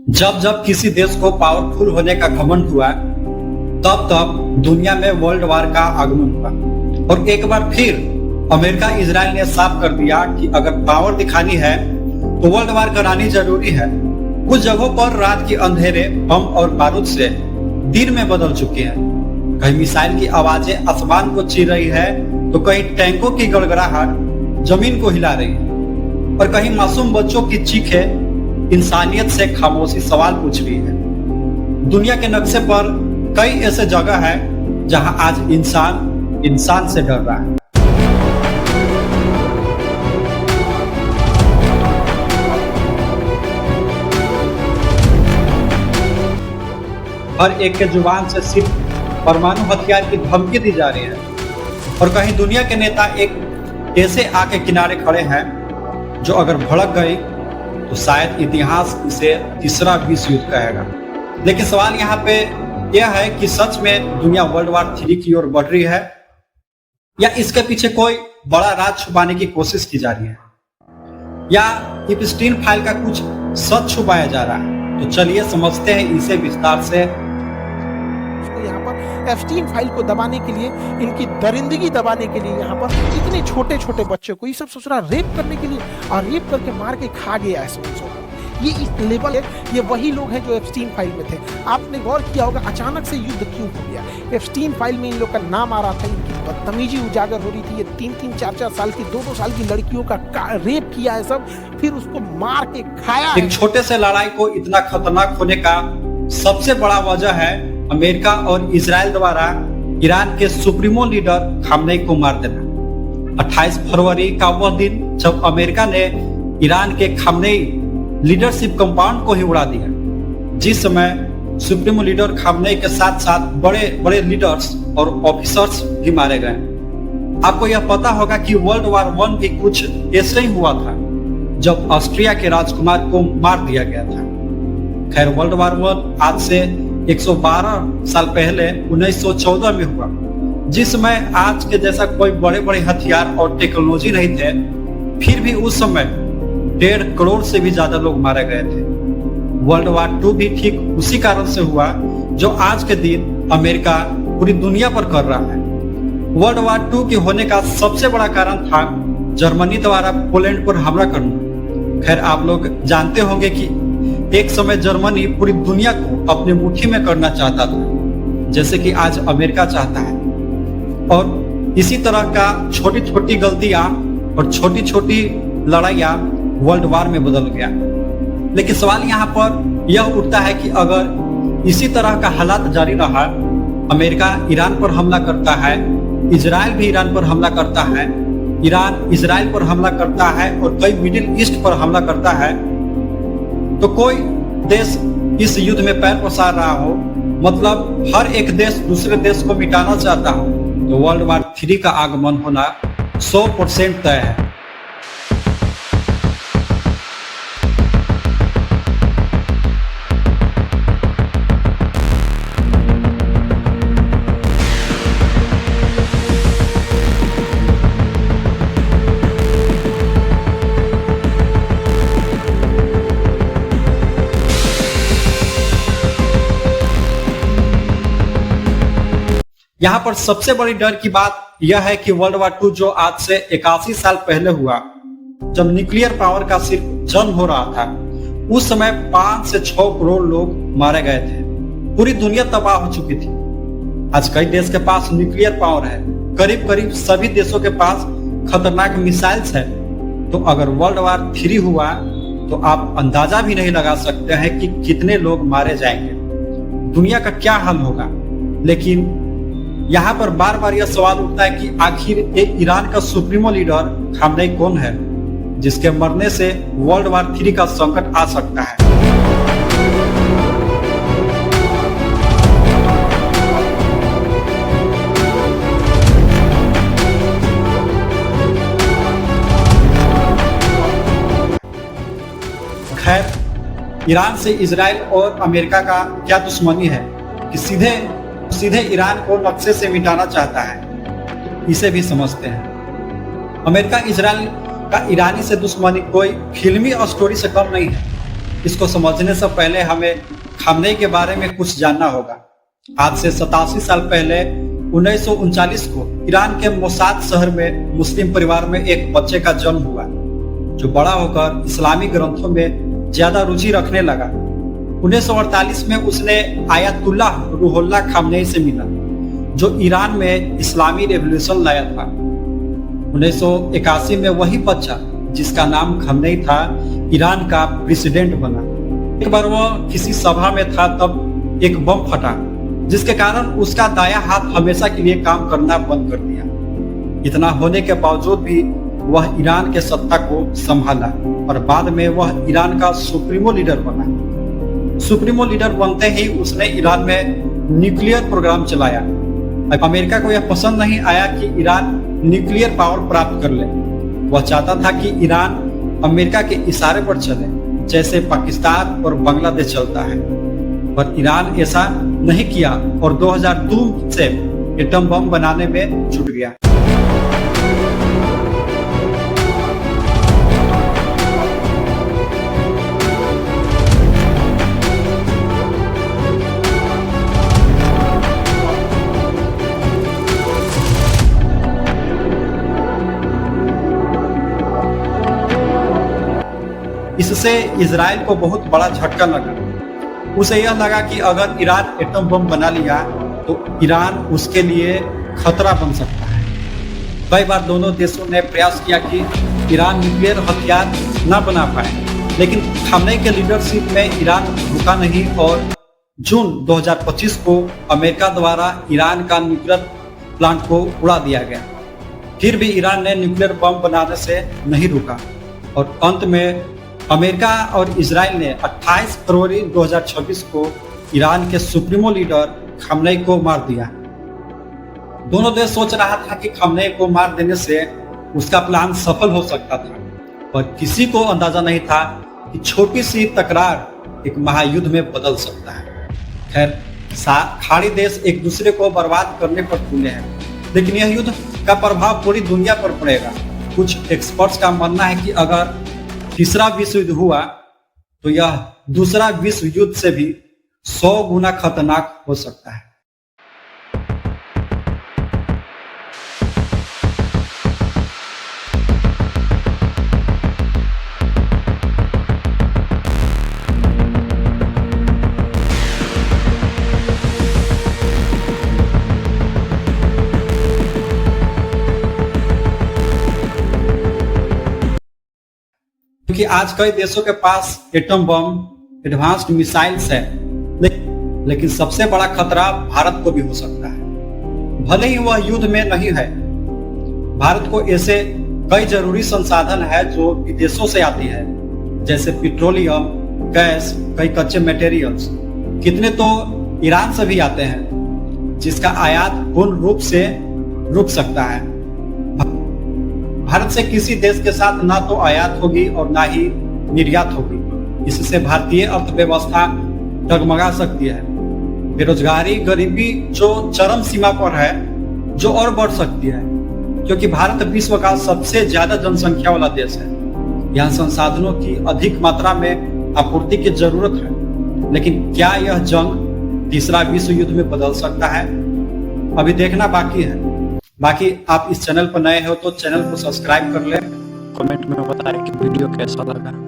जब जब किसी देश को पावरफुल होने का घमंड हुआ, तब तब दुनिया में वर्ल्ड वार का आगमन हुआ। और एक बार फिर अमेरिका इजराइल ने साफ कर दिया कि अगर पावर दिखानी है तो वर्ल्ड वार करानी जरूरी है। कुछ जगहों पर रात के अंधेरे बम और बारूद से दिन में बदल चुके हैं। कहीं मिसाइल की आवाजें आसमान को चीर रही है तो कहीं टैंकों की गड़गड़ाहट जमीन को हिला रही है और कहीं मासूम बच्चों की चीखें इंसानियत से खामोशी सवाल पूछ रही है। दुनिया के नक्शे पर कई ऐसे जगह है जहां आज इंसान इंसान से डर रहा है। हर एक के जुबान से सिर्फ परमाणु हथियार की धमकी दी जा रही है और कहीं दुनिया के नेता एक ऐसे आके किनारे खड़े हैं जो अगर भड़क गई तो शायद इतिहास इसे तीसरा विश्व युद्ध कहेगा। लेकिन सवाल यहाँ पे यह है कि सच में दुनिया वर्ल्ड वार 3 की ओर बढ़ रही है या इसके पीछे कोई बड़ा राज छुपाने की कोशिश की जा रही है या एप्स्टीन फाइल का कुछ सच छुपाया जा रहा है। तो चलिए समझते हैं इसे विस्तार से। यहाँ पर एप्स्टीन फाइल को दबाने के लिए, इनकी दरिंदगी दबाने के लिए यहाँ पर इतने छोटे छोटे बच्चे को ये सब सोच रहा रेप करने के लिए और रेप करके मार के खा गया है सोचो। ये इस लेवल है। ये वही लोग हैं जो एप्स्टीन फाइल में थे। आपने गौर किया होगा अचानक से युद्ध क्यों हो गया। एप्स्टीन फाइल में इन लोग का नाम आ रहा था, इनकी बदतमीजी उजागर हो रही थी। ये 3-3, 4-4 साल की, 2-2 साल की लड़कियों का रेप किया है सब, फिर उसको मार के खाया है। एक छोटे से लड़ाई को इतना खतरनाक होने का सबसे बड़ा वजह है अमेरिका और इजराइल द्वारा ईरान के सुप्रीमो लीडर खामनेई को मार देना। 28 फरवरी का वह दिन जब अमेरिका ने ईरान के खामनेई लीडरशिप कंपाउंड को ही उड़ा दिया, जिस समय सुप्रीमो लीडर खामनेई के साथ साथ बड़े बड़े लीडर्स और ऑफिसर्स भी मारे गए। आपको यह पता होगा कि वर्ल्ड वार 1 भी कुछ ऐसे ही हुआ था जब ऑस्ट्रिया के राजकुमार को मार दिया गया था। खैर, वर्ल्ड वार 1 आज से 112 साल पहले 1914 में हुआ, जिसमें आज के जैसा कोई बड़े बड़े हथियार और टेक्नोलॉजी नहीं थे। फिर भी उस समय 1.5 करोड़ से भी ज्यादा लोग मारे गए थे। वर्ल्ड वार 2 भी ठीक उसी कारण से हुआ जो आज के दिन अमेरिका पूरी दुनिया पर कर रहा है। वर्ल्ड वार 2 के होने का सबसे बड़ा कारण था जर्मनी द्वारा पोलैंड पर हमला करना। खैर, आप लोग जानते होंगे कि एक समय जर्मनी पूरी दुनिया को अपने मुट्ठी में करना चाहता था, जैसे कि आज अमेरिका चाहता है। और इसी तरह का छोटी छोटी गलतियां और छोटी छोटी लड़ाइयां वर्ल्ड वार में बदल गया। लेकिन सवाल यहाँ पर यह उठता है कि अगर इसी तरह का हालात जारी रहा, अमेरिका ईरान पर हमला करता है, इजराइल भी ईरान पर हमला करता है, ईरान इजराइल पर हमला करता है और कई मिडिल ईस्ट पर हमला करता है, तो कोई देश इस युद्ध में पैर पसार रहा हो, मतलब हर एक देश दूसरे देश को मिटाना चाहता हो, तो वर्ल्ड वार 3 का आगमन होना 100% तय है। यहाँ पर सबसे बड़ी डर की बात यह है कि वर्ल्ड वार 2 जो आज से 81 साल पहले हुआ, जब न्यूक्लियर पावर का सिर्फ जन्म हो रहा था, उस समय 5 से 6 करोड़ लोग मारे गए थे। पूरी दुनिया तबाह हो चुकी थी। आज कई देश के पास न्यूक्लियर पावर है, करीब करीब सभी देशों के पास खतरनाक मिसाइल्स है। तो अगर वर्ल्ड वार 3 हुआ तो आप अंदाजा भी नहीं लगा सकते हैं कि कितने लोग मारे जाएंगे, दुनिया का क्या हाल होगा। लेकिन यहाँ पर बार बार यह सवाल उठता है कि आखिर एक ईरान का सुप्रीमो लीडर खामनेई कौन है, जिसके मरने से वर्ल्ड वार 3 का संकट आ सकता है। खैर, ईरान से इजराइल और अमेरिका का क्या दुश्मनी है कि सीधे ईरान को नक्शे से मिटाना चाहता है, इसे भी समझते हैं। अमेरिका इजराइल का ईरानी से दुश्मनी कोई फिल्मी स्टोरी से कम नहीं है। इसको समझने से पहले हमें खामनेई के बारे में कुछ जानना होगा। आज से 87 साल पहले 1939 को ईरान के मोसाद शहर में मुस्लिम परिवार में एक बच्चे का जन्म हुआ, जो बड़ा होकर इस्लामी ग्रंथों में ज्यादा रुचि रखने लगा। 1948 में उसने आयतुल्लाह रूहुल्लाह खामनेई से मिला, जो ईरान में इस्लामी रेवोल्यूशन लाया था। 1981 में वही बच्चा, जिसका नाम खामनेई था, ईरान का प्रेसिडेंट बना। एक बार वह किसी सभा में था, तब एक बम फटा, जिसके कारण उसका दायां हाथ हमेशा के लिए काम करना बंद कर दिया। इतना होने के बावजूद भी वह ईरान के सत्ता को संभाला और बाद में वह ईरान का सुप्रीमो लीडर बना। सुप्रीमो लीडर बनते ही उसने ईरान में न्यूक्लियर प्रोग्राम चलाया। अमेरिका को यह पसंद नहीं आया कि ईरान न्यूक्लियर पावर प्राप्त कर ले। वह चाहता था कि ईरान अमेरिका के इशारे पर चले, जैसे पाकिस्तान और बांग्लादेश चलता है, पर ईरान ऐसा नहीं किया और 2002 से एटम बम बनाने में जुट गया। इससे इजराइल को बहुत बड़ा झटका लगा। उसे यह लगा कि अगर ईरान एटम बम बना लिया तो ईरान उसके लिए खतरा बन सकता है। कई बार दोनों देशों ने प्रयास किया कि ईरान न्यूक्लियर हथियार न बना पाए, लेकिन खामनेई के लीडरशिप में ईरान रुका नहीं और जून 2025 को अमेरिका द्वारा ईरान का न्यूक्लियर प्लांट को उड़ा दिया गया। फिर भी ईरान ने न्यूक्लियर बम बनाने से नहीं रुका और अंत में अमेरिका और इजराइल ने 28 फरवरी 2026 को ईरान के सुप्रीमो लीडर खामनेई को मार दिया। दोनों देश सोच रहा था कि खामनेई को मार देने से उसका प्लान सफल हो सकता था, पर किसी को अंदाजा नहीं था कि छोटी सी तकरार एक महायुद्ध में बदल सकता है। खैर, खाड़ी देश एक दूसरे को बर्बाद करने पर तुले हैं, लेकिन यह युद्ध का प्रभाव पूरी दुनिया पर पड़ेगा। कुछ एक्सपर्ट्स का मानना है कि अगर तीसरा विश्व युद्ध हुआ तो यह दूसरा विश्व युद्ध से भी 100 गुना खतरनाक हो सकता है। क्योंकि आज कई देशों के पास एटम बम, एडवांस्ड मिसाइल्स है, लेकिन सबसे बड़ा खतरा भारत को भी हो सकता है। भले ही वह युद्ध में नहीं है, भारत को ऐसे कई जरूरी संसाधन है जो विदेशों से आती है, जैसे पेट्रोलियम, गैस, कई कच्चे मटेरियल्स। कितने तो ईरान से भी आते हैं, जिसका आयात पूर्ण रूप से रुक सकता है। भारत से किसी देश के साथ ना तो आयात होगी और ना ही निर्यात होगी। इससे भारतीय अर्थव्यवस्था डगमगा सकती है। बेरोजगारी, गरीबी जो चरम सीमा पर है, जो और बढ़ सकती है, क्योंकि भारत विश्व का सबसे ज्यादा जनसंख्या वाला देश है। यहाँ संसाधनों की अधिक मात्रा में आपूर्ति की जरूरत है। लेकिन क्या यह जंग तीसरा विश्व युद्ध में बदल सकता है? अभी देखना बाकी है। बाकी आप इस चैनल पर नए हो तो चैनल को सब्सक्राइब कर लें। कमेंट में बताएं कि वीडियो कैसा लगा।